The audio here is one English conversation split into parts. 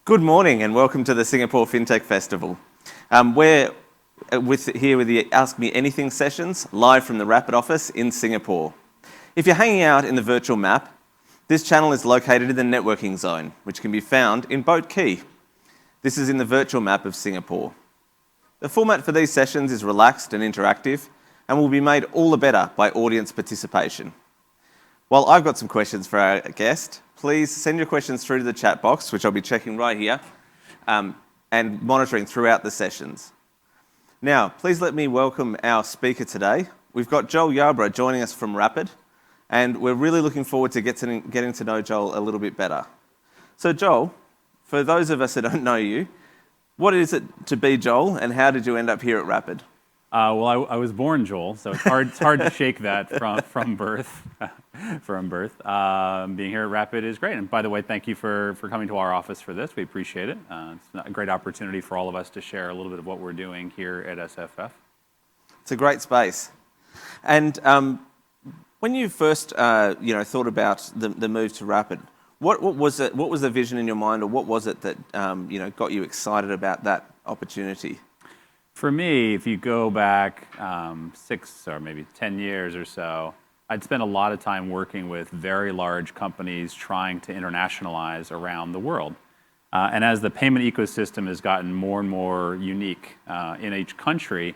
Good morning and welcome to the Singapore Fintech Festival. We're here with the Ask Me Anything sessions, live from the Rapyd office in Singapore. If you're hanging out in the virtual map, this channel is located in the networking zone, which can be found in Boat Quay. This is in the virtual map of Singapore. The format for these sessions is relaxed and interactive and will be made all the better by audience participation. While I've got some questions for our guest, please send your questions through to the chat box, which I'll be checking right here, and monitoring throughout the sessions. Now, please let me welcome our speaker today. We've got Joel Yarbrough joining us from Rapyd, and we're really looking forward to getting to know Joel a little bit better. So Joel, for those of us that don't know you, what is it to be Joel, and how did you end up here at Rapyd? Well, I was born Joel, so it's hard to shake that from birth. Being here at Rapyd is great. And by the way, thank you for coming to our office for this. We appreciate it. It's a great opportunity for all of us to share a little bit of what we're doing here at SFF. It's a great space. And when you first thought about the move to Rapyd, what was it? What was the vision in your mind, or what was it that got you excited about that opportunity? For me, if you go back 6 or maybe 10 years or so, I'd spent a lot of time working with very large companies trying to internationalize around the world. And as the payment ecosystem has gotten more and more unique in each country,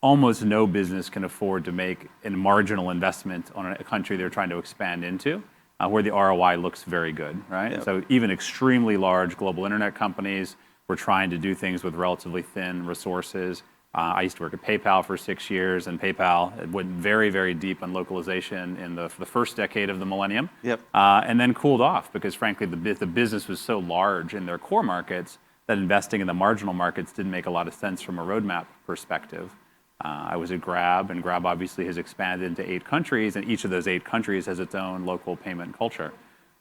almost no business can afford to make a marginal investment on a country they're trying to expand into, where the ROI looks very good, right? Yep. So even extremely large global internet companies were trying to do things with relatively thin resources. I used to work at PayPal for 6 years, and PayPal went very, very deep on localization in the first decade of the millennium. Yep. And then cooled off because, frankly, the business was so large in their core markets that investing in the marginal markets didn't make a lot of sense from a roadmap perspective. I was at Grab, and Grab obviously has expanded into 8 countries, and each of those 8 countries has its own local payment culture.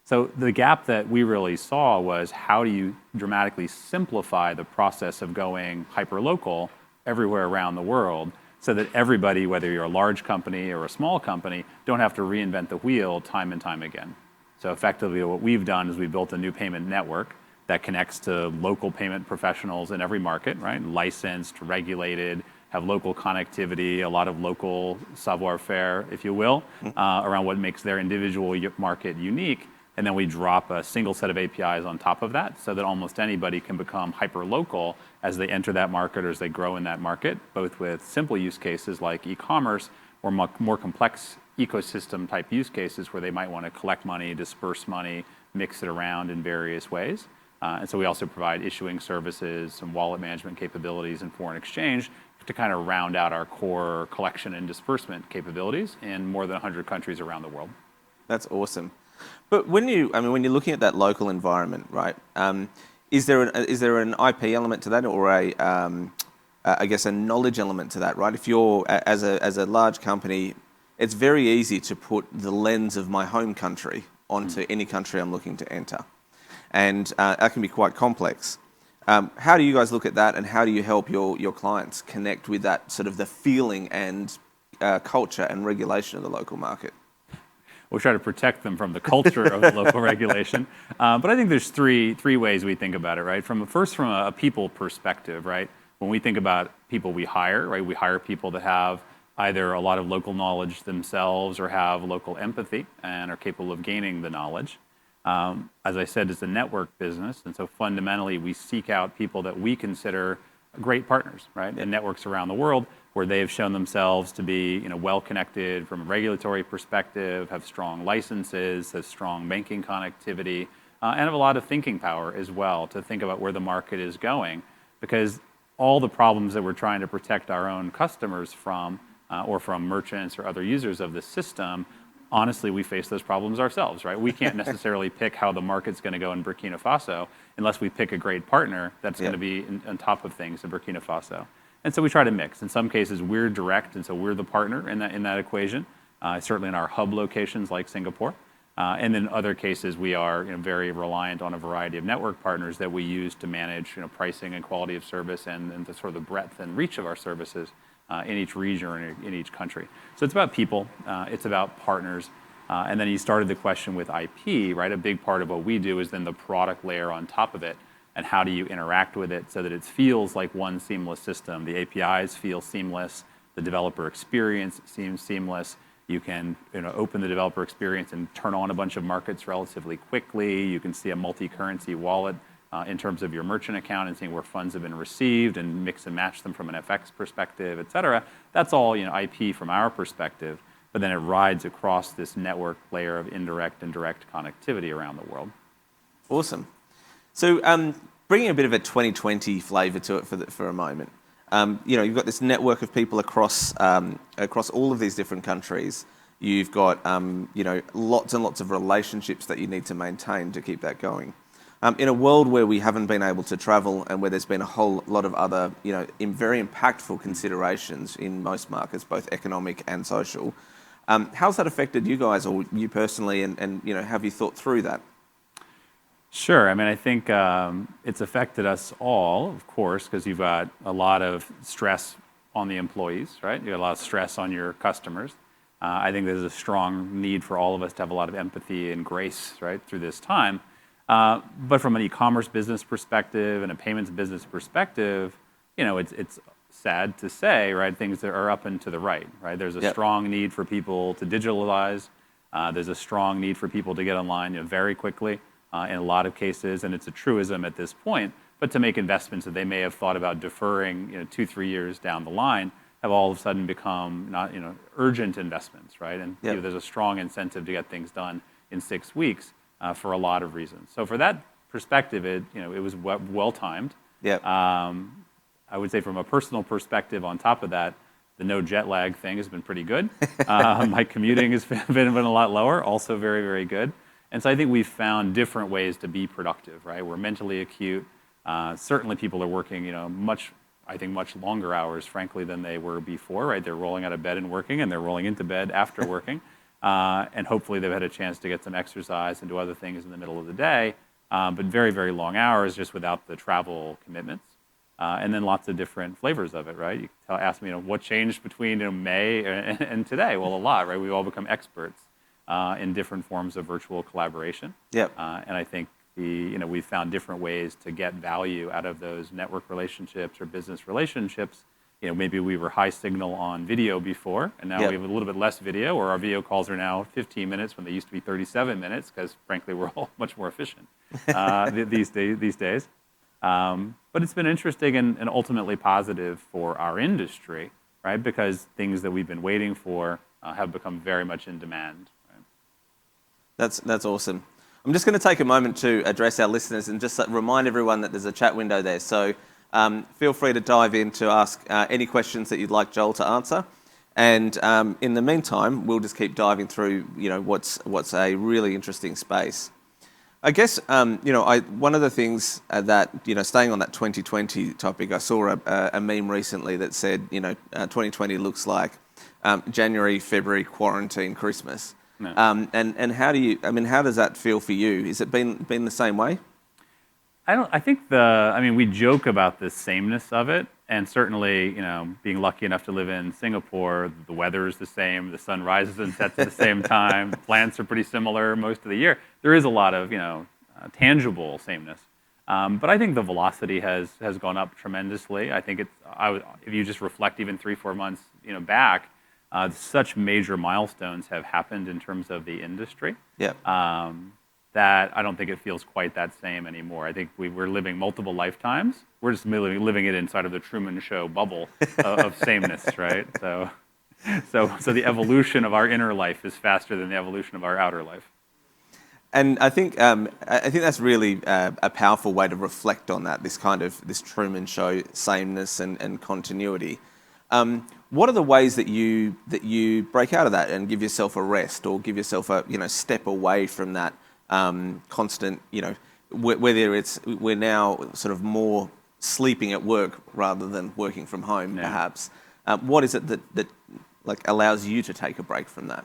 So the gap that we really saw was, how do you dramatically simplify the process of going hyper-local everywhere around the world so that everybody, whether you're a large company or a small company, don't have to reinvent the wheel time and time again. So effectively what we've done is we built a new payment network that connects to local payment professionals in every market, right? Licensed, regulated, have local connectivity, a lot of local savoir-faire, if you will, around what makes their individual market unique. And then we drop a single set of APIs on top of that so that almost anybody can become hyper-local as they enter that market or as they grow in that market, both with simple use cases like e-commerce or more complex ecosystem type use cases where they might want to collect money, disperse money, mix it around in various ways. And so we also provide issuing services, some wallet management capabilities, and foreign exchange to kind of round out our core collection and disbursement capabilities in more than 100 countries around the world. That's awesome. But when you're looking at that local environment, right? Is there an IP element to that, or I guess a knowledge element to that, right? If you're as a large company, it's very easy to put the lens of my home country onto any country I'm looking to enter, and that can be quite complex. How do you guys look at that, and how do you help your clients connect with that sort of the feeling and culture and regulation of the local market? We'll try to protect them from the culture of the local regulation. But I think there's three ways we think about it, right? From a people perspective, right? When we think about people we hire, right? We hire people that have either a lot of local knowledge themselves or have local empathy and are capable of gaining the knowledge. As I said, it's a network business, and so fundamentally we seek out people that we consider great partners, right? In networks around the world where they have shown themselves to be well connected from a regulatory perspective, have strong licenses, have strong banking connectivity, and have a lot of thinking power as well to think about where the market is going. Because all the problems that we're trying to protect our own customers from, or from merchants or other users of the system, honestly, we face those problems ourselves, right? We can't necessarily pick how the market's going to go in Burkina Faso unless we pick a great partner that's going to be on top of things in Burkina Faso. And so we try to mix. In some cases, we're direct, and so we're the partner in that equation, certainly in our hub locations like Singapore. And in other cases, we are very reliant on a variety of network partners that we use to manage pricing and quality of service and the sort of the breadth and reach of our services in each region or in each country. So it's about people, it's about partners, And then you started the question with IP, right? A big part of what we do is then the product layer on top of it. and how do you interact with it so that it feels like one seamless system. The APIs feel seamless. The developer experience seems seamless. You can open the developer experience and turn on a bunch of markets relatively quickly. You can see a multi-currency wallet in terms of your merchant account and seeing where funds have been received and mix and match them from an FX perspective, et cetera. That's all IP from our perspective, but then it rides across this network layer of indirect and direct connectivity around the world. Awesome. So bringing a bit of a 2020 flavour to it for a moment. You've got this network of people across all of these different countries. You've got lots and lots of relationships that you need to maintain to keep that going. In a world where we haven't been able to travel and where there's been a whole lot of other very impactful considerations in most markets, both economic and social, how's that affected you guys or you personally, and have you thought through that? Sure. I mean, I think it's affected us all, of course, because you've got a lot of stress on the employees, right? You got a lot of stress on your customers. I think there's a strong need for all of us to have a lot of empathy and grace, right, through this time. But from an e-commerce business perspective and a payments business perspective, it's sad to say, right? Things that are up and to the right? There's a strong need for people to digitalize. There's a strong need for people to get online very quickly. In a lot of cases, and it's a truism at this point, but to make investments that they may have thought about deferring 2-3 years down the line have all of a sudden become not urgent investments, right? And there's a strong incentive to get things done in 6 weeks for a lot of reasons. So for that perspective, it was well timed. I would say from a personal perspective, on top of that, the no jet lag thing has been pretty good. My commuting has been a lot lower, also very, very good. And so I think we've found different ways to be productive, right? We're mentally acute. Certainly people are working, much longer hours, frankly, than they were before, right? They're rolling out of bed and working, and they're rolling into bed after working. And hopefully they've had a chance to get some exercise and do other things in the middle of the day. But very, very long hours just without the travel commitments. And then lots of different flavors of it, right? You can ask me, what changed between May and today? Well, a lot, right? We've all become experts in different forms of virtual collaboration. And I think we've found different ways to get value out of those network relationships or business relationships. Maybe we were high signal on video before, and now we have a little bit less video, or our video calls are now 15 minutes when they used to be 37 minutes, because frankly, we're all much more efficient these days. But it's been interesting and ultimately positive for our industry, right? Because things that we've been waiting for have become very much in demand. That's awesome. I'm just going to take a moment to address our listeners and just remind everyone that there's a chat window there. So feel free to dive in to ask any questions that you'd like Joel to answer. And in the meantime, we'll just keep diving through, what's a really interesting space. I guess, one of the things that, staying on that 2020 topic, I saw a meme recently that said, 2020 looks like January, February, quarantine, Christmas. No. And how does that feel for you? Has it been the same way? I think we joke about the sameness of it, and certainly, being lucky enough to live in Singapore, the weather is the same, the sun rises and sets at the same time, the plants are pretty similar most of the year. There is a lot of, tangible sameness. But I think the velocity has gone up tremendously. I think if you just reflect even 3-4 months, back, such major milestones have happened in terms of the industry that I don't think it feels quite that same anymore. I think we're living multiple lifetimes. We're just living it inside of the Truman Show bubble of sameness, right? So the evolution of our inner life is faster than the evolution of our outer life. And I think that's really a powerful way to reflect on that, this Truman Show sameness and continuity. What are the ways that you break out of that and give yourself a rest, or give yourself a step away from that constant, whether we're now sort of more sleeping at work rather than working from home, perhaps. What is it that allows you to take a break from that?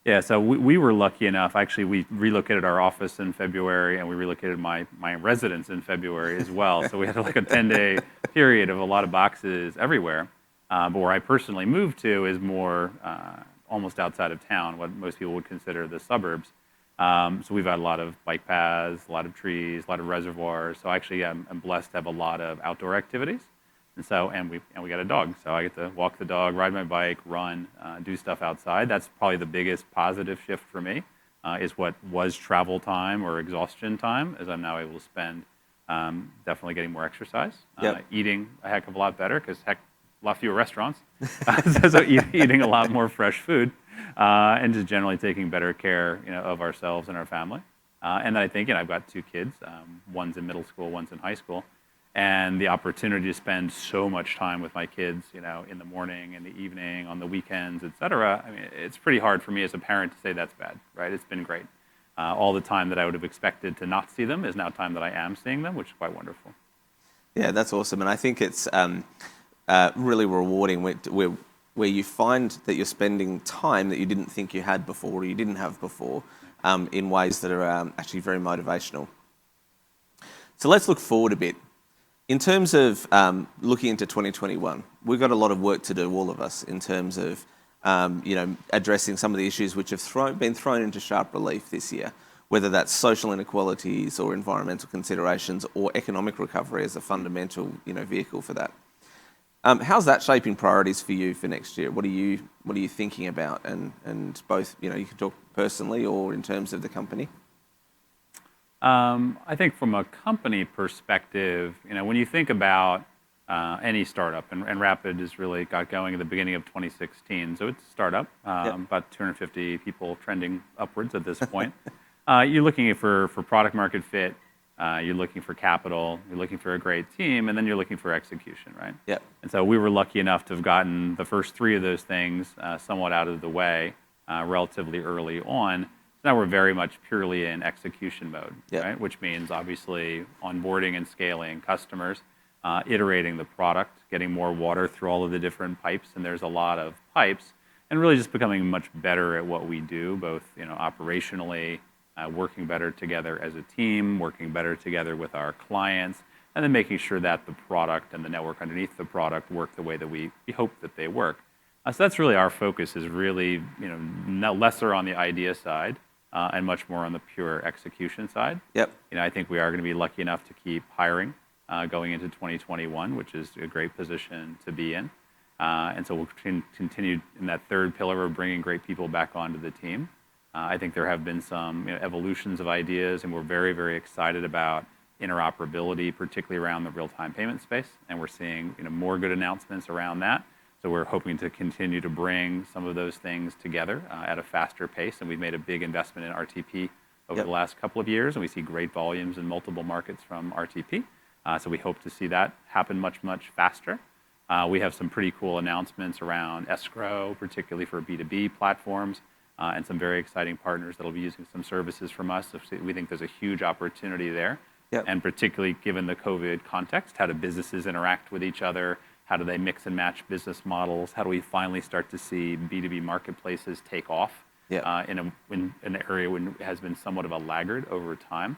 Yeah, so we were lucky enough. Actually, we relocated our office in February, and we relocated my residence in February as well. So we had a 10-day period of a lot of boxes everywhere. But where I personally moved to is more almost outside of town, what most people would consider the suburbs. So we've had a lot of bike paths, a lot of trees, a lot of reservoirs. So actually, I'm blessed to have a lot of outdoor activities. And we got a dog, so I get to walk the dog, ride my bike, run, do stuff outside. That's probably the biggest positive shift for me, is what was travel time or exhaustion time, as I'm now able to spend definitely getting more exercise, eating a heck of a lot better, because a lot fewer restaurants, so eating a lot more fresh food, and just generally taking better care, of ourselves and our family. And then I think, I've got 2 kids. One's in middle school, one's in high school. And the opportunity to spend so much time with my kids, in the morning, in the evening, on the weekends, et cetera. I mean, it's pretty hard for me as a parent to say that's bad, right? It's been great. All the time that I would have expected to not see them is now time that I am seeing them, which is quite wonderful. Yeah, that's awesome. And I think it's really rewarding where you find that you're spending time that you didn't think you had before or you didn't have before in ways that are actually very motivational. So let's look forward a bit. In terms of looking into 2021, we've got a lot of work to do, all of us, in terms of addressing some of the issues which have been thrown into sharp relief this year, whether that's social inequalities or environmental considerations or economic recovery as a fundamental vehicle for that. How's that shaping priorities for you for next year? What are you thinking about, and both you can talk personally or in terms of the company? I think from a company perspective, when you think about any startup, and Rapyd has really got going at the beginning of 2016, so it's a startup, about 250 people trending upwards at this point. You're looking for product market fit, you're looking for capital, you're looking for a great team, and then you're looking for execution, right? Yep. And so we were lucky enough to have gotten the first 3 of those things somewhat out of the way relatively early on. Now we're very much purely in execution mode, right? Which means obviously onboarding and scaling customers, iterating the product, getting more water through all of the different pipes, and there's a lot of pipes, and really just becoming much better at what we do, both operationally, working better together as a team, working better together with our clients, and then making sure that the product and the network underneath the product work the way that we hope that they work. So that's really our focus, is really lesser on the idea side, and much more on the pure execution side. Yep. I think we are going to be lucky enough to keep hiring going into 2021, which is a great position to be in. And so we'll continue in that third pillar of bringing great people back onto the team. I think there have been some evolutions of ideas, and we're very, very excited about interoperability, particularly around the real-time payment space. And we're seeing more good announcements around that. So we're hoping to continue to bring some of those things together at a faster pace. And we've made a big investment in RTP over the last couple of years, and we see great volumes in multiple markets from RTP. So we hope to see that happen much, much faster. We have some pretty cool announcements around escrow, particularly for B2B platforms, and some very exciting partners that will be using some services from us. So we think there's a huge opportunity there. Yep. And particularly given the COVID context, how do businesses interact with each other? How do they mix and match business models? How do we finally start to see B2B marketplaces take off in an area when it has been somewhat of a laggard over time?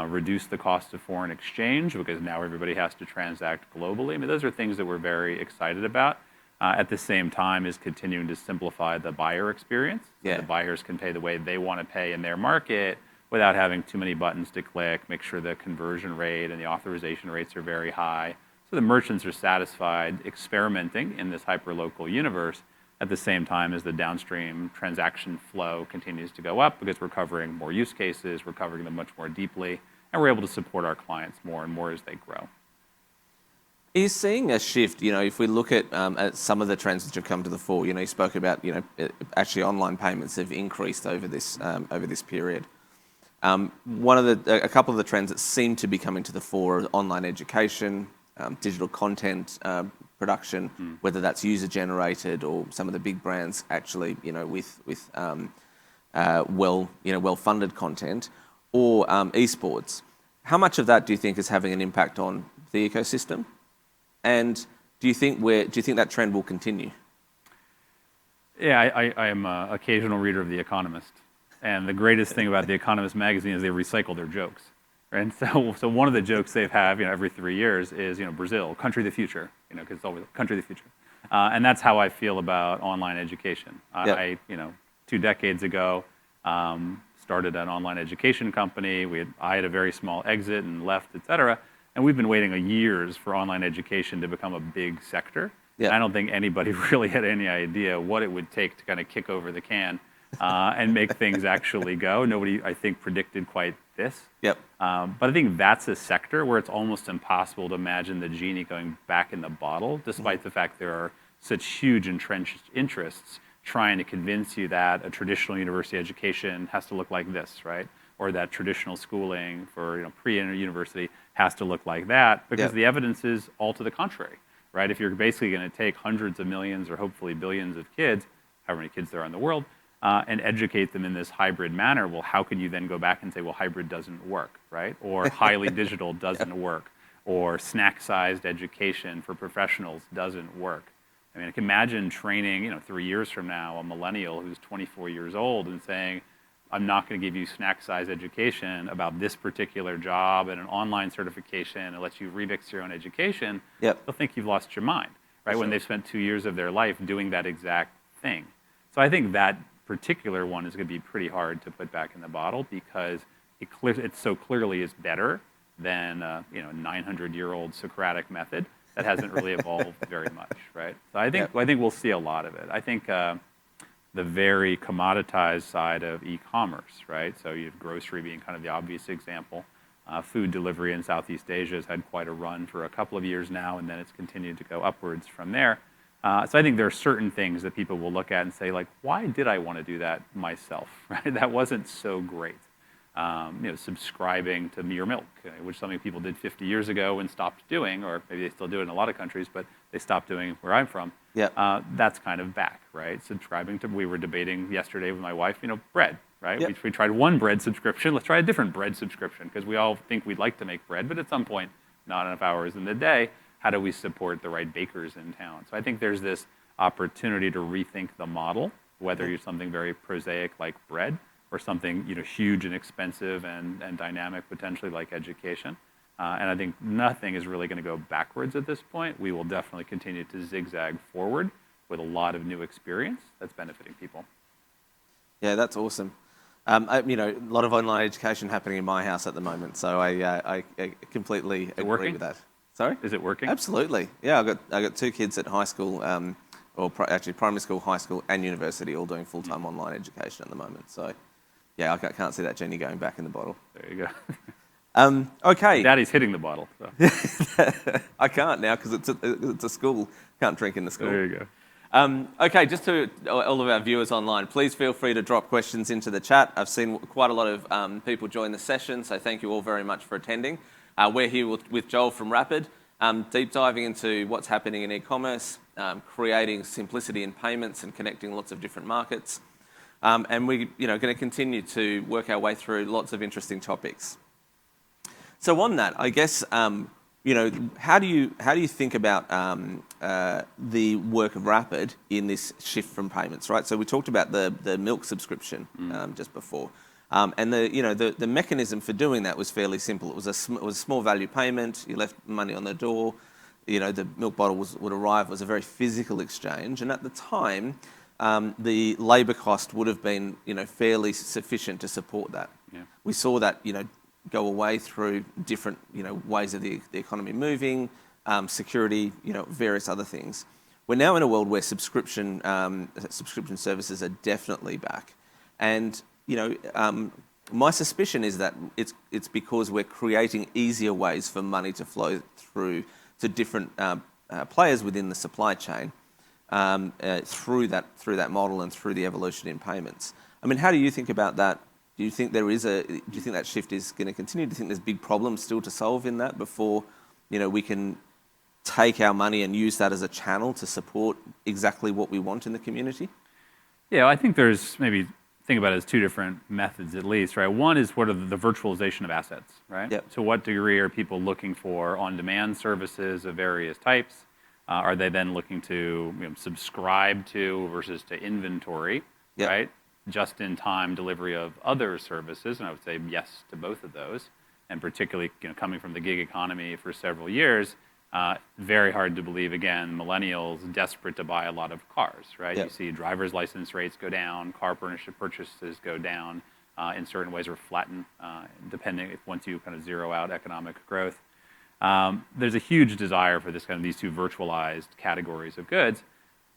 Reduce the cost of foreign exchange, because now everybody has to transact globally. I mean, those are things that we're very excited about. At the same time, is continuing to simplify the buyer experience. So the buyers can pay the way they want to pay in their market without having too many buttons to click, make sure the conversion rate and the authorization rates are very high. So the merchants are satisfied experimenting in this hyper-local universe at the same time as the downstream transaction flow continues to go up, because we're covering more use cases, we're covering them much more deeply, and we're able to support our clients more and more as they grow. Are you seeing a shift? If we look at some of the trends that have come to the fore, you spoke about, actually online payments have increased over this period. A couple of the trends that seem to be coming to the fore are online education, digital content production, whether that's user generated or some of the big brands actually, with well funded content, or esports. How much of that do you think is having an impact on the ecosystem? And do you think that trend will continue? Yeah, I am an occasional reader of The Economist, and the greatest thing about The Economist magazine is they recycle their jokes. And so one of the jokes they have, every 3 years is, Brazil, country of the future, because it's always country of the future. And that's how I feel about online education. 2 decades ago, started an online education company. I had a very small exit and left, et cetera. And we've been waiting years for online education to become a big sector. Yeah. And I don't think anybody really had any idea what it would take to kind of kick over the can and make things actually go. Nobody, I think, predicted quite this. Yep. But I think that's a sector where it's almost impossible to imagine the genie going back in the bottle, despite the fact there are such huge entrenched interests trying to convince you that a traditional university education has to look like this, right? Or that traditional schooling for pre-university has to look like that, because the evidence is all to the contrary, right? If you're basically going to take hundreds of millions or hopefully billions of kids, however many kids there are in the world, and educate them in this hybrid manner, well, how can you then go back and say, well, hybrid doesn't work, right? Or highly digital doesn't work, or snack-sized education for professionals doesn't work. I mean, I can imagine training, 3 years from now, a millennial who's 24 years old and saying, I'm not going to give you snack-sized education about this particular job and an online certification and let you remix your own education. They'll think you've lost your mind, right? When they've spent 2 years of their life doing that exact thing. So I think that particular one is going to be pretty hard to put back in the bottle, because it so clearly is better than a 900-year-old Socratic method that hasn't really evolved very much, right? So I think we'll see a lot of it. I think the very commoditized side of e-commerce, right? So you have grocery being kind of the obvious example. Food delivery in Southeast Asia has had quite a run for a couple of years now, and then it's continued to go upwards from there. So I think there are certain things that people will look at and say, like, why did I want to do that myself, right? That wasn't so great. Subscribing to Mere Milk, which something people did 50 years ago and stopped doing, or maybe they still do it in a lot of countries, but they stopped doing where I'm from. That's kind of back, right? Subscribing to, we were debating yesterday with my wife, bread, right? We tried one bread subscription. Let's try a different bread subscription, because we all think we'd like to make bread, but at some point, not enough hours in the day. How do we support the right bakers in town? So I think there's this opportunity to rethink the model, whether you're something very prosaic like bread, or something huge and expensive and dynamic potentially like education. And I think nothing is really going to go backwards at this point. We will definitely continue to zigzag forward with a lot of new experience that's benefiting people. Yeah, that's awesome. A lot of online education happening in my house at the moment, so I completely agree with that. Sorry? Is it working? Absolutely. Yeah, I got 2 kids at high school, actually primary school, high school, and university, all doing full-time online education at the moment. So, yeah, I can't see that genie going back in the bottle. There you go. Okay. Daddy's hitting the bottle. So. I can't now because it's a school. Can't drink in the school. There you go. Okay, just to all of our viewers online, please feel free to drop questions into the chat. I've seen quite a lot of people join the session, so thank you all very much for attending. We're here with Joel from Rapyd, deep diving into what's happening in e-commerce, creating simplicity in payments and connecting lots of different markets. And we're going to continue to work our way through lots of interesting topics. So on that, I guess, how do you think about the work of Rapyd in this shift from payments, right? So we talked about the milk subscription just before. And the mechanism for doing that was fairly simple. It was a small value payment. You left money on the door. The milk bottle would arrive. It was a very physical exchange. And at the time, the labour cost would have been fairly sufficient to support that. Yeah. We saw that go away through different ways of the economy moving, security, various other things. We're now in a world where subscription services are definitely back, and my suspicion is that it's because we're creating easier ways for money to flow through to different players within the supply chain through that model and through the evolution in payments. I mean, how do you think about that? Do you think do you think that shift is going to continue? Do you think there's big problems still to solve in that before we can take our money and use that as a channel to support exactly what we want in the community? Yeah, I think there's maybe think about it as 2 different methods at least, right? One is what are the virtualization of assets, right? Yep. To what degree are people looking for on-demand services of various types? Are they then looking to subscribe to versus to inventory, Yep. right? Just-in-time delivery of other services, and I would say yes to both of those. And particularly, coming from the gig economy for several years, very hard to believe, again, millennials desperate to buy a lot of cars, right? Yep. You see driver's license rates go down, car purchases go down, in certain ways, or flatten, depending if once you kind of zero out economic growth. There's a huge desire for these two virtualized categories of goods.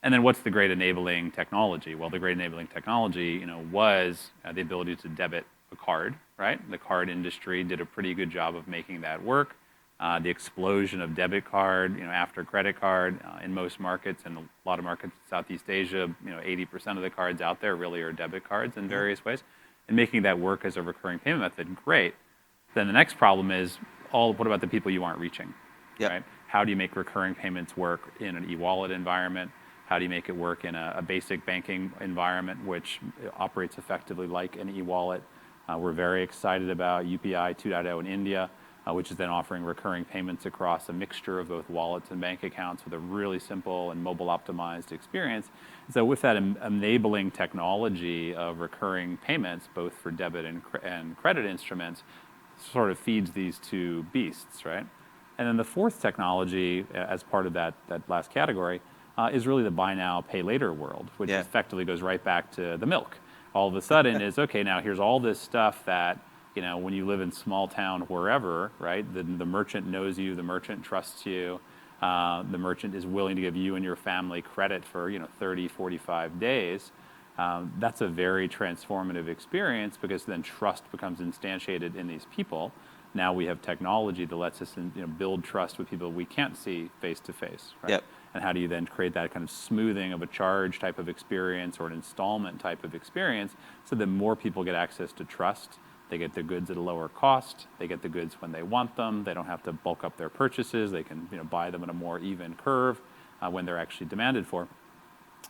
And then what's the great enabling technology? Well, the great enabling technology, was the ability to debit a card, right? The card industry did a pretty good job of making that work. The explosion of debit card, after credit card, in most markets, and a lot of markets in Southeast Asia, 80% of the cards out there really are debit cards in various ways. And making that work as a recurring payment method, great. Then the next problem is, what about the people you aren't reaching? Yep. Right? How do you make recurring payments work in an e-wallet environment? How do you make it work in a basic banking environment, which operates effectively like an e-wallet? We're very excited about UPI 2.0 in India, which is then offering recurring payments across a mixture of both wallets and bank accounts with a really simple and mobile optimized experience. So with that enabling technology of recurring payments, both for debit and credit instruments, sort of feeds these two beasts, right? And then the fourth technology, as part of that last category, is really the buy now, pay later world, which effectively goes right back to the milk. All of a sudden is, okay, now here's all this stuff that, when you live in small town wherever, right, the merchant knows you, the merchant trusts you, the merchant is willing to give you and your family credit for, 30, 45 days. That's a very transformative experience, because then trust becomes instantiated in these people. Now we have technology that lets us build trust with people we can't see face to face, right? Yep. And how do you then create that kind of smoothing of a charge type of experience or an installment type of experience, so that more people get access to trust? They get the goods at a lower cost. They get the goods when they want them. They don't have to bulk up their purchases. They can buy them in a more even curve when they're actually demanded for.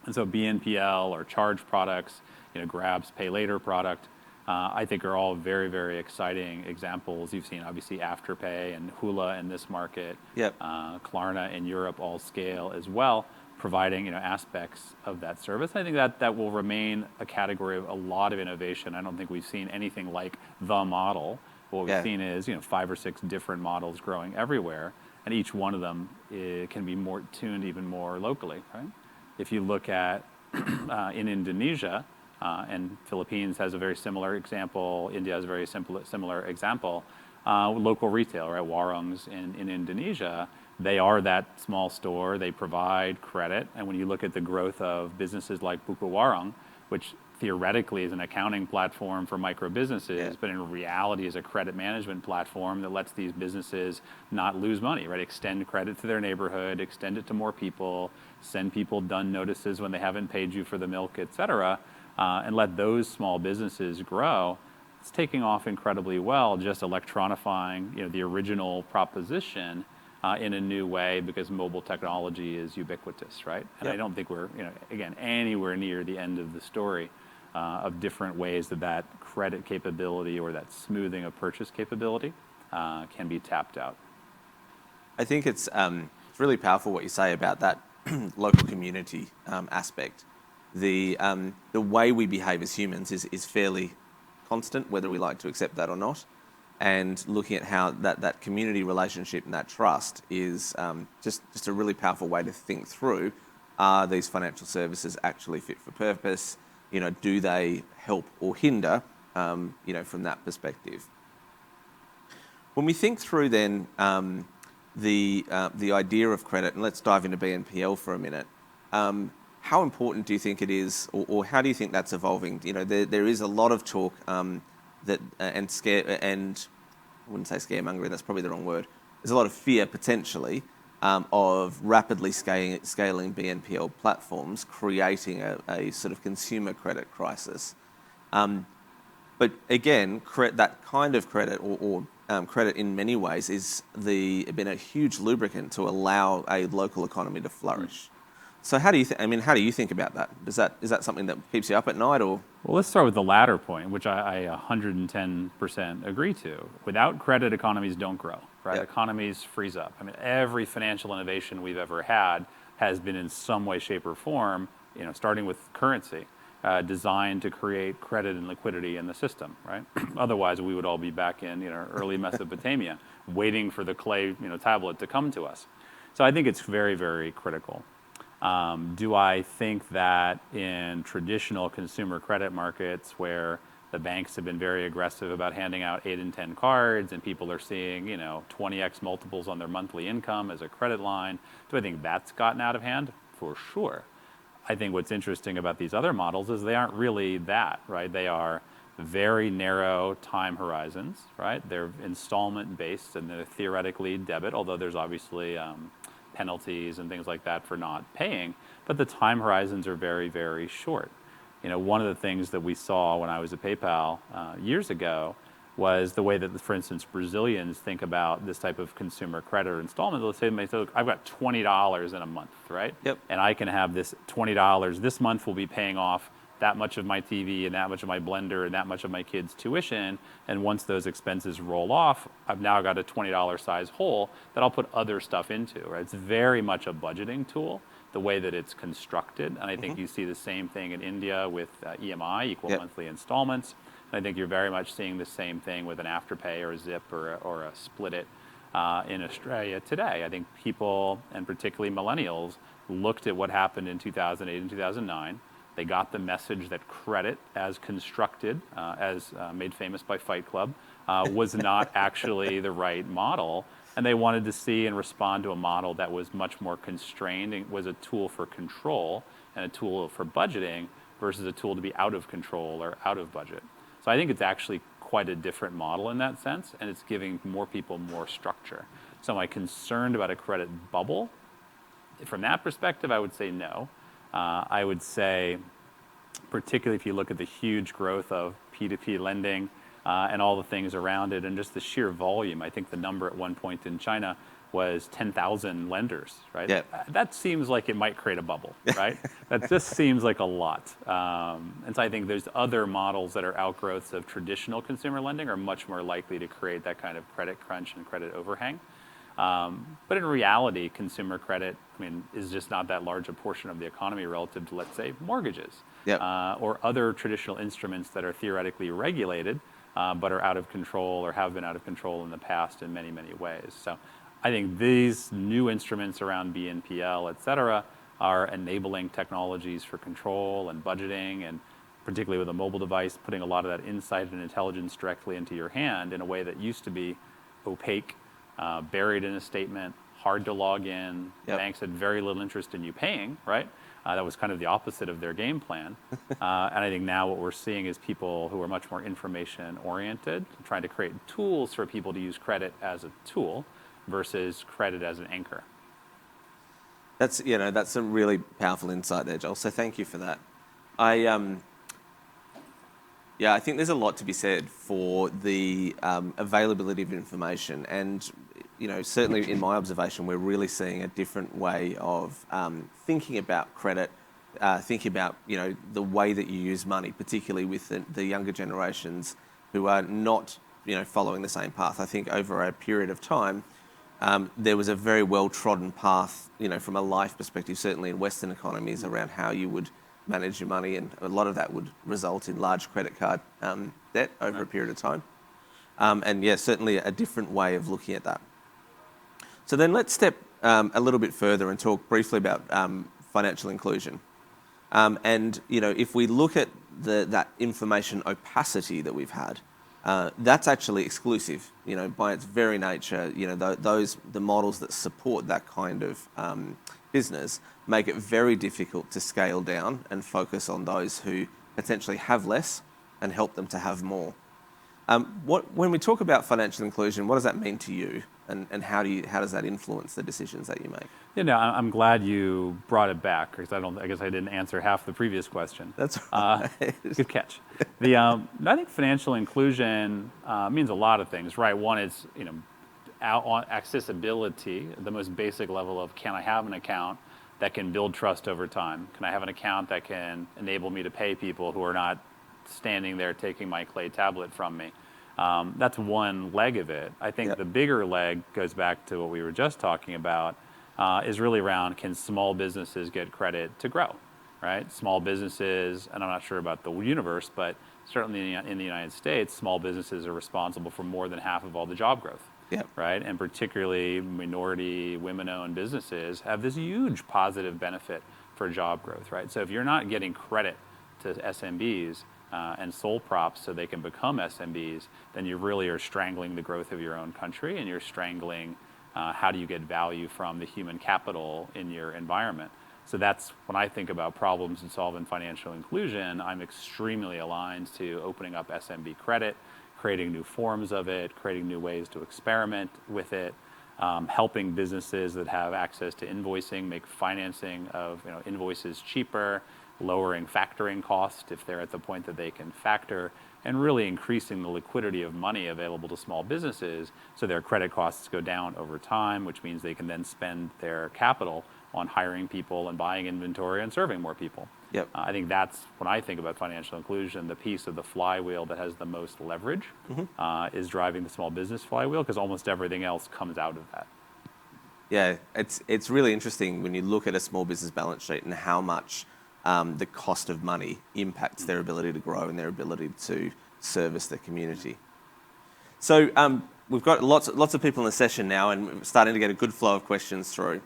And so BNPL or charge products, Grab's pay later product, I think are all very, very exciting examples. You've seen obviously Afterpay and Hula in this market. Yep. Klarna in Europe all scale as well, providing aspects of that service. I think that will remain a category of a lot of innovation. I don't think we've seen anything like the model. What we've seen is 5 or 6 different models growing everywhere, and each one of them can be more tuned even more locally, right? If you look at in Indonesia, and Philippines has a very similar example, India has a very similar example, local retail, right? Warungs in Indonesia, they are that small store, they provide credit, and when you look at the growth of businesses like Buku Warung, which theoretically is an accounting platform for micro businesses, but in reality is a credit management platform that lets these businesses not lose money, right? Extend credit to their neighborhood, extend it to more people, send people done notices when they haven't paid you for the milk, et cetera, and let those small businesses grow. It's taking off incredibly well, just electronifying the original proposition in a new way, because mobile technology is ubiquitous, right? And I don't think we're, again, anywhere near the end of the story of different ways that credit capability or that smoothing of purchase capability can be tapped out. I think it's really powerful what you say about that local community aspect. The way we behave as humans is fairly constant, whether we like to accept that or not. And looking at how that community relationship and that trust is just a really powerful way to think through, are these financial services actually fit for purpose? Do they help or hinder, from that perspective? When we think through then the idea of credit, and let's dive into BNPL for a minute, how important do you think it is, or how do you think that's evolving? There is a lot of talk that and I wouldn't say scaremongering, that's probably the wrong word. There's a lot of fear potentially of rapidly scaling BNPL platforms, creating a sort of consumer credit crisis. But again, that kind of credit or credit in many ways is been a huge lubricant to allow a local economy to flourish. So how do you think about that? Is that something that keeps you up at night, or? Well, let's start with the latter point, which I 110% agree to. Without credit, economies don't grow, right? Yep. Economies freeze up. Every financial innovation we've ever had has been in some way, shape, or form, starting with currency, designed to create credit and liquidity in the system, right? Otherwise, we would all be back in early Mesopotamia, waiting for the clay tablet to come to us. So I think it's very, very critical. Do I think that in traditional consumer credit markets where The banks have been very aggressive about handing out 8 and 10 cards, and people are seeing, 20x multiples on their monthly income as a credit line. Do I think that's gotten out of hand? For sure. I think what's interesting about these other models is they aren't really that, right? They are very narrow time horizons, right? They're installment based and they're theoretically debit, although there's obviously penalties and things like that for not paying, but the time horizons are very, very short. One of the things that we saw when I was at PayPal years ago was the way that, for instance, Brazilians think about this type of consumer credit or installment. Let's say, look, I've got $20 in a month, right? Yep. And I can have this $20. This month will be paying off that much of my TV and that much of my blender and that much of my kids' tuition. And once those expenses roll off, I've now got a $20 size hole that I'll put other stuff into, right? It's very much a budgeting tool, the way that it's constructed. And I think you see the same thing in India with EMI, equal monthly installments. And I think you're very much seeing the same thing with an Afterpay or a Zip or a Split It in Australia today. I think people, and particularly millennials, looked at what happened in 2008 and 2009. They got the message that credit, as constructed, as made famous by Fight Club, was not actually the right model. And they wanted to see and respond to a model that was much more constrained and was a tool for control and a tool for budgeting versus a tool to be out of control or out of budget. So I think it's actually quite a different model in that sense, and it's giving more people more structure. So am I concerned about a credit bubble? From that perspective, I would say no. I would say, particularly if you look at the huge growth of P2P lending and all the things around it and just the sheer volume, I think the number at one point in China was 10,000 lenders, right? Yep. That seems like it might create a bubble, right? That just seems like a lot. And so I think there's other models that are outgrowths of traditional consumer lending are much more likely to create that kind of credit crunch and credit overhang. But in reality, consumer credit, is just not that large a portion of the economy relative to, let's say, mortgages or other traditional instruments that are theoretically regulated, but are out of control or have been out of control in the past in many, many ways. So I think these new instruments around BNPL, et cetera, are enabling technologies for control and budgeting, and particularly with a mobile device, putting a lot of that insight and intelligence directly into your hand in a way that used to be opaque, buried in a statement, hard to log in. Yep. Banks had very little interest in you paying, right? That was kind of the opposite of their game plan. And I think now what we're seeing is people who are much more information oriented, trying to create tools for people to use credit as a tool versus credit as an anchor. That's a really powerful insight there, Joel. So thank you for that. I think there's a lot to be said for the availability of information, and certainly in my observation, we're really seeing a different way of thinking about credit, thinking about the way that you use money, particularly with the younger generations who are not following the same path. I think over a period of time, there was a very well-trodden path, from a life perspective, certainly in Western economies, around how you would manage your money, and a lot of that would result in large credit card debt over a period of time. Certainly a different way of looking at that. So then let's step a little bit further and talk briefly about financial inclusion. If we look at that information opacity that we've had, that's actually exclusive. By its very nature, the models that support that kind of business make it very difficult to scale down and focus on those who potentially have less and help them to have more. When we talk about financial inclusion, what does that mean to you, and how does that influence the decisions that you make? I'm glad you brought it back, because I guess I didn't answer half the previous question. That's right. Good catch. I think financial inclusion means a lot of things, right? One is accessibility, the most basic level of, can I have an account that can build trust over time? Can I have an account that can enable me to pay people who are not standing there taking my clay tablet from me? That's one leg of it. I think the bigger leg goes back to what we were just talking about, is really around, can small businesses get credit to grow, right? Small businesses, and I'm not sure about the universe, but certainly in the United States, small businesses are responsible for more than half of all the job growth. Right? And particularly minority, women-owned businesses have this huge positive benefit for job growth, right? So if you're not getting credit to SMBs, and sole props so they can become SMBs, then you really are strangling the growth of your own country, and you're strangling how do you get value from the human capital in your environment. So that's when I think about problems and solving financial inclusion, I'm extremely aligned to opening up SMB credit, creating new forms of it, creating new ways to experiment with it, helping businesses that have access to invoicing make financing of invoices cheaper, lowering factoring costs if they're at the point that they can factor, and really increasing the liquidity of money available to small businesses so their credit costs go down over time, which means they can then spend their capital on hiring people and buying inventory and serving more people. Yep. I think that's, when I think about financial inclusion, the piece of the flywheel that has the most leverage is driving the small business flywheel, because almost everything else comes out of that. Yeah, it's really interesting when you look at a small business balance sheet and how much the cost of money impacts their ability to grow and their ability to service the community. So we've got lots of people in the session now, and we're starting to get a good flow of questions through.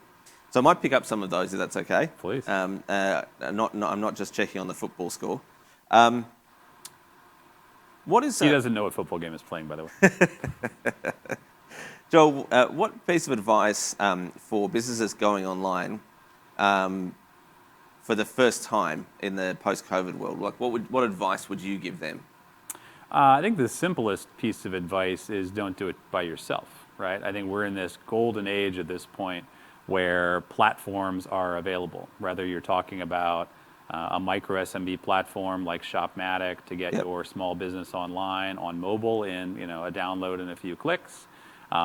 So I might pick up some of those, if that's okay. Please. I'm not just checking on the football score. What is? He doesn't know what football game is playing, by the way. Joel, what piece of advice for businesses going online for the first time in the post-COVID world, like what advice would you give them? I think the simplest piece of advice is don't do it by yourself, right? I think we're in this golden age at this point where platforms are available, whether you're talking about a micro SMB platform like Shopmatic to get your small business online on mobile in a download and a few clicks,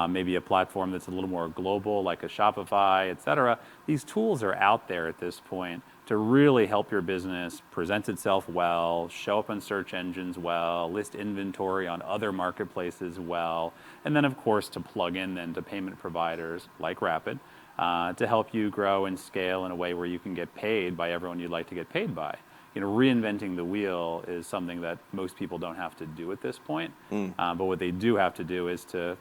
maybe a platform that's a little more global like a Shopify, et cetera. These tools are out there at this point to really help your business present itself well, show up on search engines well, list inventory on other marketplaces well, and then of course to plug in then to payment providers like Rapyd to help you grow and scale in a way where you can get paid by everyone you'd like to get paid by. Reinventing the wheel is something that most people don't have to do at this point. But what they do have to do is to,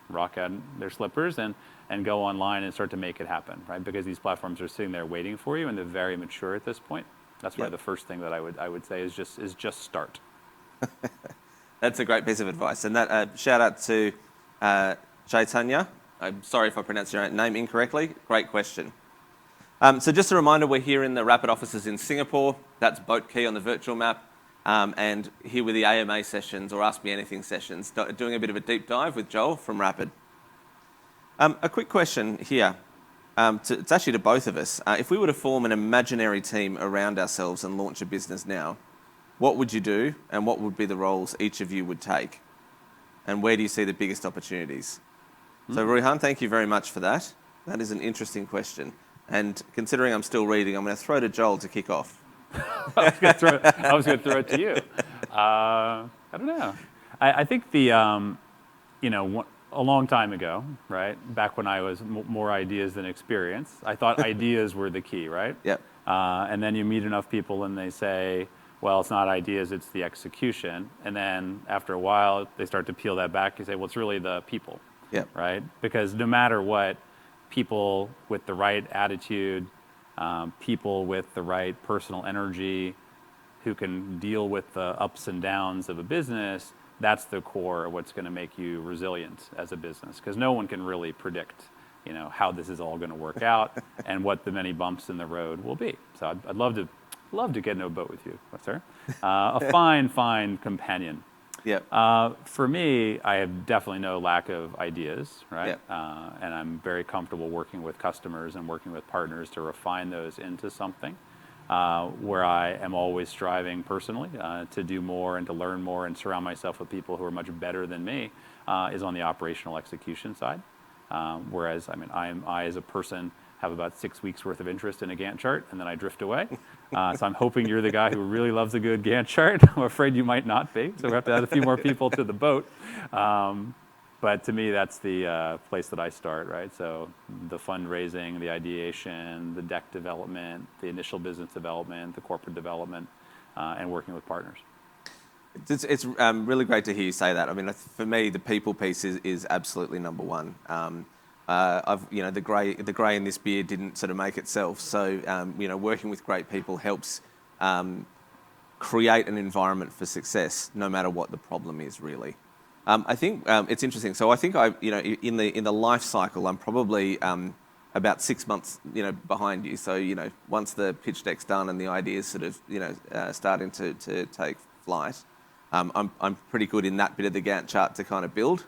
rock out their slippers and go online and start to make it happen, right? Because these platforms are sitting there waiting for you, and they're very mature at this point. That's why the first thing that I would say is just start. That's a great piece of advice, and that shout out to Chaitanya. I'm sorry if I pronounced your name incorrectly. Great question. So just a reminder, we're here in the Rapyd offices in Singapore. That's Boat Key on the virtual map. And here with the AMA sessions or Ask Me Anything sessions, doing a bit of a deep dive with Joel from Rapyd. A quick question here. It's actually to both of us. If we were to form an imaginary team around ourselves and launch a business now, what would you do and what would be the roles each of you would take? And where do you see the biggest opportunities? So Ruihan, thank you very much for that. That is an interesting question. And considering I'm still reading, I'm going to throw to Joel to kick off. I was going to throw it to you. I don't know. I think a long time ago, right, back when I was more ideas than experience, I thought ideas were the key, right? Yep. And then you meet enough people and they say, well, it's not ideas, it's the execution. And then after a while, they start to peel that back. You say, well, it's really the people. Yep. Right? Because no matter what, people with the right attitude, people with the right personal energy, who can deal with the ups and downs of a business, that's the core of what's going to make you resilient as a business. Because no one can really predict, how this is all going to work out and what the many bumps in the road will be. So I'd love to get in a boat with you, sir. A fine companion. Yep. For me, I have definitely no lack of ideas, right? Yep. And I'm very comfortable working with customers and working with partners to refine those into something where I am always striving personally to do more and to learn more and surround myself with people who are much better than me is on the operational execution side. Whereas, I as a person have about 6 weeks worth of interest in a Gantt chart, and then I drift away. So I'm hoping you're the guy who really loves a good Gantt chart. I'm afraid you might not be, so we have to add a few more people to the boat. But to me, that's the place that I start, right? So the fundraising, the ideation, the deck development, the initial business development, the corporate development, and working with partners. It's really great to hear you say that. For me, the people piece is absolutely number one. The grey in this beard didn't sort of make itself. So, working with great people helps create an environment for success, no matter what the problem is, really. I think it's interesting. So I think in the life cycle, I'm probably about 6 months, behind you. So once the pitch deck's done and the idea's sort of starting to take flight, I'm pretty good in that bit of the Gantt chart to kind of build.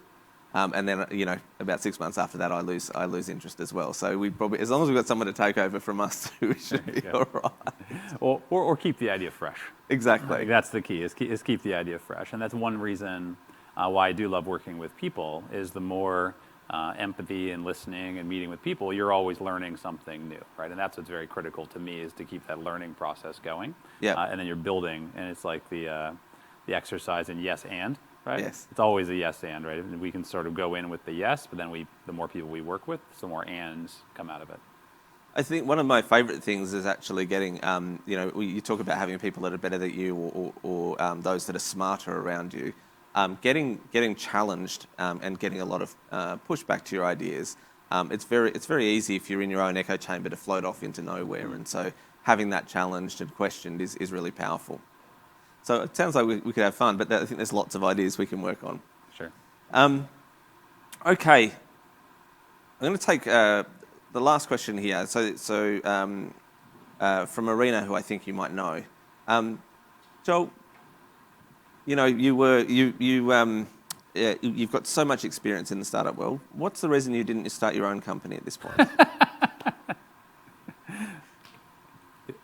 And then, about 6 months after that, I lose interest as well. So we probably, as long as we've got someone to take over from us, we should be all right. Or keep the idea fresh. Exactly. Like that's the key, is keep the idea fresh. And that's one reason why I do love working with people, is the more empathy and listening and meeting with people, you're always learning something new, right? And that's what's very critical to me, is to keep that learning process going. Yeah. And then you're building, and it's like the exercise in yes and. Right? Yes. It's always a yes and, right? And we can sort of go in with the yes, but then the more people we work with, the more ands come out of it. I think one of my favourite things is actually getting, you talk about having people that are better than you, or those that are smarter around you. Getting challenged and getting a lot of pushback to your ideas. It's very easy if you're in your own echo chamber to float off into nowhere, and so having that challenged and questioned is really powerful. So it sounds like we could have fun, but I think there's lots of ideas we can work on. Sure. Okay. I'm going to take the last question here. So from René, who I think you might know. Joel, you've got so much experience in the startup world. What's the reason you didn't start your own company at this point?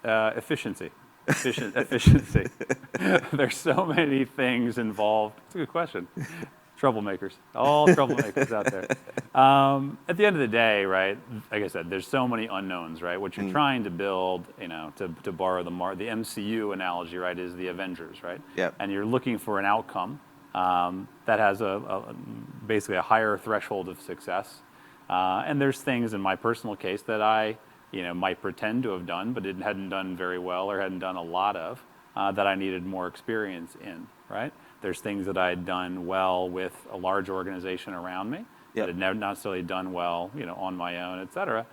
Efficiency. Efficiency. There's so many things involved. It's a good question. Troublemakers. All troublemakers out there. At the end of the day, right, like I said, there's so many unknowns, right? What you're trying to build, to borrow the MCU analogy, right, is the Avengers, right? Yep. And you're looking for an outcome that has basically a higher threshold of success. And there's things in my personal case that I might pretend to have done, but hadn't done very well or hadn't done a lot of, that I needed more experience in, right? There's things that I had done well with a large organization around me that had never necessarily done well, on my own, et cetera.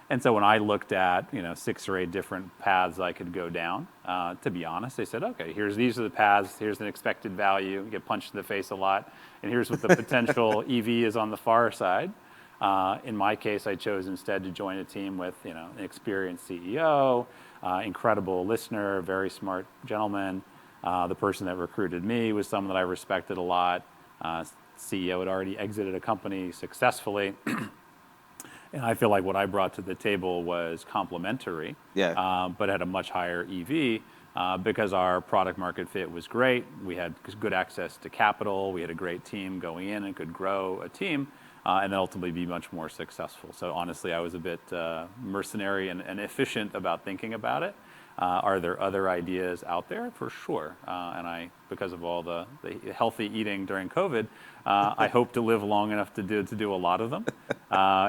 And so when I looked at, 6 or 8 different paths I could go down, to be honest, I said, okay, these are the paths, here's an expected value, you get punched in the face a lot, and here's what the potential EV is on the far side. In my case, I chose instead to join a team with, an experienced CEO, incredible listener, very smart gentleman. The person that recruited me was someone that I respected a lot. CEO had already exited a company successfully. And I feel like what I brought to the table was complementary, but had a much higher EV because our product market fit was great. We had good access to capital. We had a great team going in and could grow a team. And then ultimately be much more successful. So honestly, I was a bit mercenary and efficient about thinking about it. Are there other ideas out there? For sure. And because of all the healthy eating during COVID, I hope to live long enough to do a lot of them.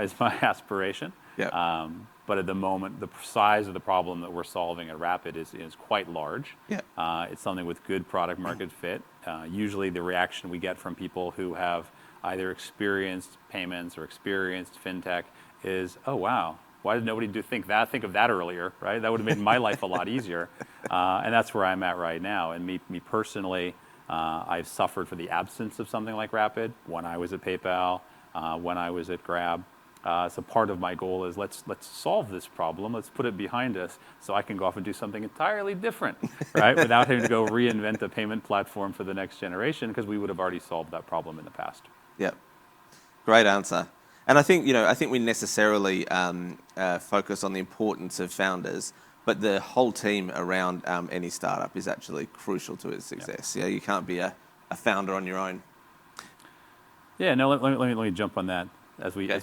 Is my aspiration. Yeah. But at the moment, the size of the problem that we're solving at Rapyd is quite large. Yeah. It's something with good product market fit. Usually, the reaction we get from people who have either experienced payments or experienced fintech is, oh wow, why did nobody think of that earlier, right? That would have made my life a lot easier. And that's where I'm at right now. And me personally, I've suffered for the absence of something like Rapyd when I was at PayPal, when I was at Grab. So part of my goal is let's solve this problem. Let's put it behind us so I can go off and do something entirely different, right? Without having to go reinvent a payment platform for the next generation, because we would have already solved that problem in the past. Yeah, great answer. And I think we necessarily focus on the importance of founders, but the whole team around any startup is actually crucial to its success. Yeah, you can't be a founder on your own. Yeah, no. Let me jump on that as yeah,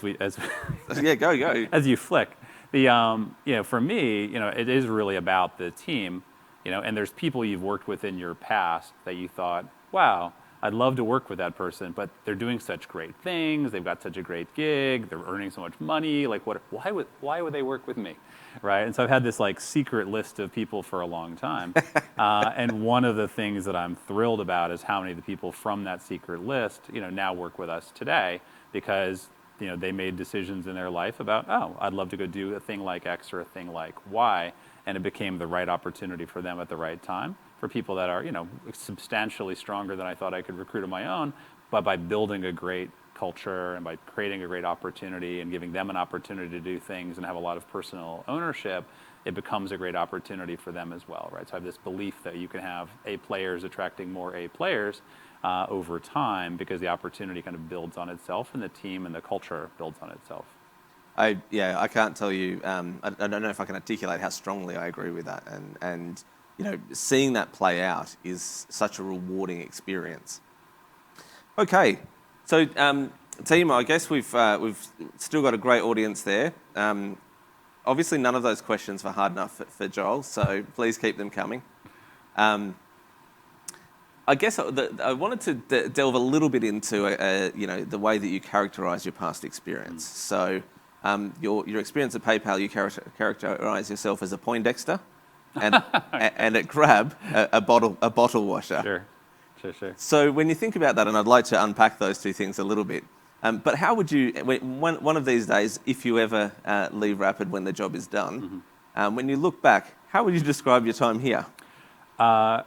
go as you flick. For me, it is really about the team, and there's people you've worked with in your past that you thought, wow, I'd love to work with that person, but they're doing such great things. They've got such a great gig. They're earning so much money. Like, why would they work with me, right? And so I've had this secret list of people for a long time. And one of the things that I'm thrilled about is how many of the people from that secret list, now work with us today because they made decisions in their life about, oh, I'd love to go do a thing like X or a thing like Y, and it became the right opportunity for them at the right time. for people that are, substantially stronger than I thought I could recruit on my own, but by building a great culture and by creating a great opportunity and giving them an opportunity to do things and have a lot of personal ownership, it becomes a great opportunity for them as well, right? So I have this belief that you can have A players attracting more A players over time because the opportunity kind of builds on itself and the team and the culture builds on itself. I can't tell you, I don't know if I can articulate how strongly I agree with that. And seeing that play out is such a rewarding experience. Okay, so team, I guess we've still got a great audience there. Obviously, none of those questions were hard enough for Joel, so please keep them coming. I guess I wanted to delve a little bit into the way that you characterise your past experience. So your experience at PayPal, you characterise yourself as a Poindexter, and at Grab, a bottle washer. Sure. So when you think about that, and I'd like to unpack those two things a little bit, but how would you, one of these days, if you ever leave Rapyd when the job is done, when you look back, how would you describe your time here? I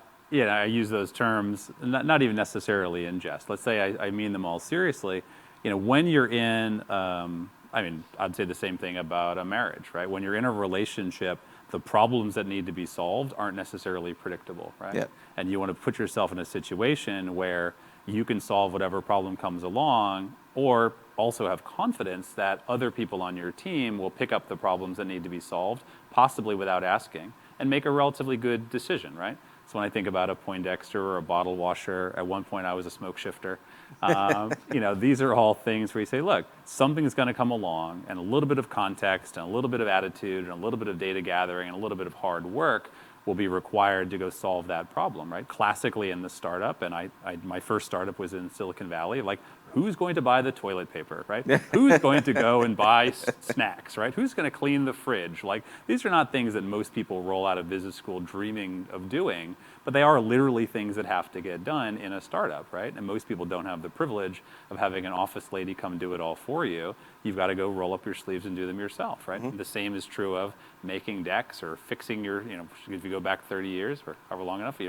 use those terms, not even necessarily in jest. Let's say I mean them all seriously. When you're in, I'd say the same thing about a marriage, right? When you're in a relationship, the problems that need to be solved aren't necessarily predictable, right? Yep. And you want to put yourself in a situation where you can solve whatever problem comes along, or also have confidence that other people on your team will pick up the problems that need to be solved, possibly without asking, and make a relatively good decision, right? So when I think about a Poindexter or a bottle washer, at one point I was a smoke shifter. These are all things where you say, look, something's going to come along, and a little bit of context, and a little bit of attitude, and a little bit of data gathering, and a little bit of hard work will be required to go solve that problem, right? Classically in the startup, and my first startup was in Silicon Valley, like, who's going to buy the toilet paper, right? Who's going to go and buy snacks, right? Who's going to clean the fridge? Like, these are not things that most people roll out of business school dreaming of doing, but they are literally things that have to get done in a startup, right? And most people don't have the privilege of having an office lady come do it all for you. You've got to go roll up your sleeves and do them yourself, right? Mm-hmm. The same is true of making decks or fixing your, if you go back 30 years or however long enough,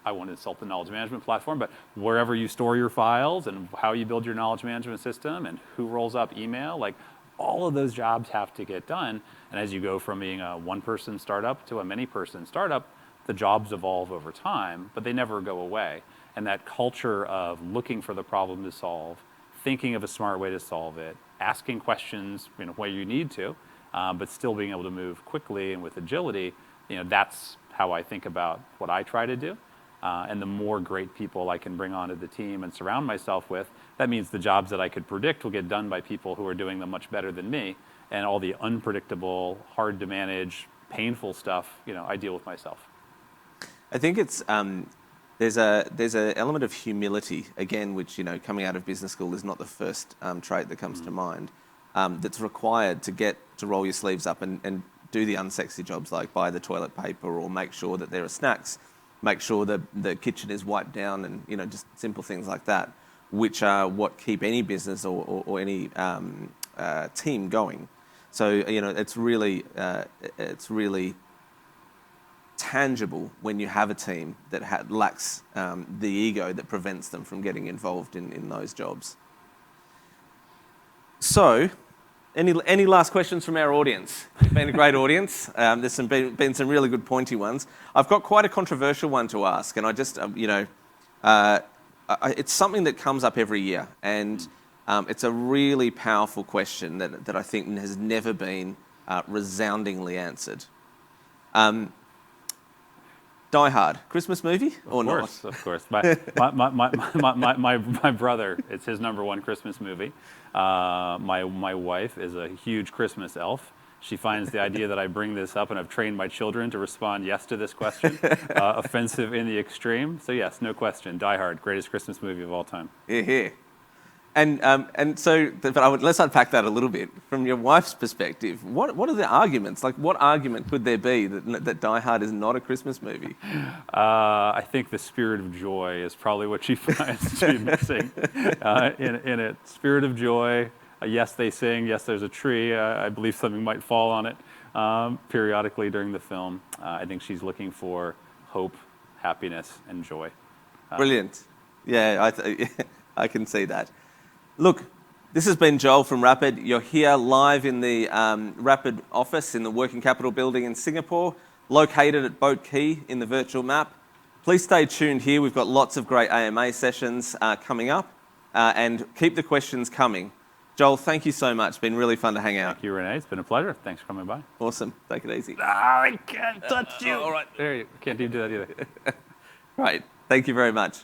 I won't insult the knowledge management platform, but wherever you store your files and how you build your knowledge management system and who rolls up email, like, all of those jobs have to get done. And as you go from being a one-person startup to a many-person startup, the jobs evolve over time, but they never go away. And that culture of looking for the problem to solve, thinking of a smart way to solve it, asking questions where you need to, but still being able to move quickly and with agility, that's how I think about what I try to do. And the more great people I can bring onto the team and surround myself with, that means the jobs that I could predict will get done by people who are doing them much better than me. And all the unpredictable, hard to manage, painful stuff, I deal with myself. I think it's there's a element of humility, again, which coming out of business school is not the first trait that comes to mind. That's required to get to roll your sleeves up and do the unsexy jobs like buy the toilet paper or make sure that there are snacks. Make sure that the kitchen is wiped down and, just simple things like that, which are what keep any business or any team going. So, it's really tangible when you have a team that lacks the ego that prevents them from getting involved in those jobs. So, any last questions from our audience? It's been a great audience. There's been some really good pointy ones. I've got quite a controversial one to ask, and I just, it's something that comes up every year, and it's a really powerful question that I think has never been resoundingly answered. Die Hard, Christmas movie or not? Of course. My brother, it's his number one Christmas movie. My wife is a huge Christmas elf. She finds the idea that I bring this up and I've trained my children to respond yes to this question offensive in the extreme. So yes, no question. Die Hard, greatest Christmas movie of all time. Yeah. And so, let's unpack that a little bit. From your wife's perspective, what are the arguments? Like, what argument could there be that Die Hard is not a Christmas movie? I think the spirit of joy is probably what she finds to be missing in it. Spirit of joy. Yes, they sing. Yes, there's a tree. I believe something might fall on it periodically during the film. I think she's looking for hope, happiness, and joy. Brilliant. Yeah, I can see that. Look, this has been Joel from Rapyd. You're here live in the Rapyd office in the Working Capital building in Singapore, located at Boat Quay in the virtual map. Please stay tuned here. We've got lots of great AMA sessions coming up, and keep the questions coming. Joel, thank you so much. It's been really fun to hang out. Thank you, René. It's been a pleasure. Thanks for coming by. Awesome. Take it easy. I can't touch you. All right. There you can't even do that either. Right. Thank you very much.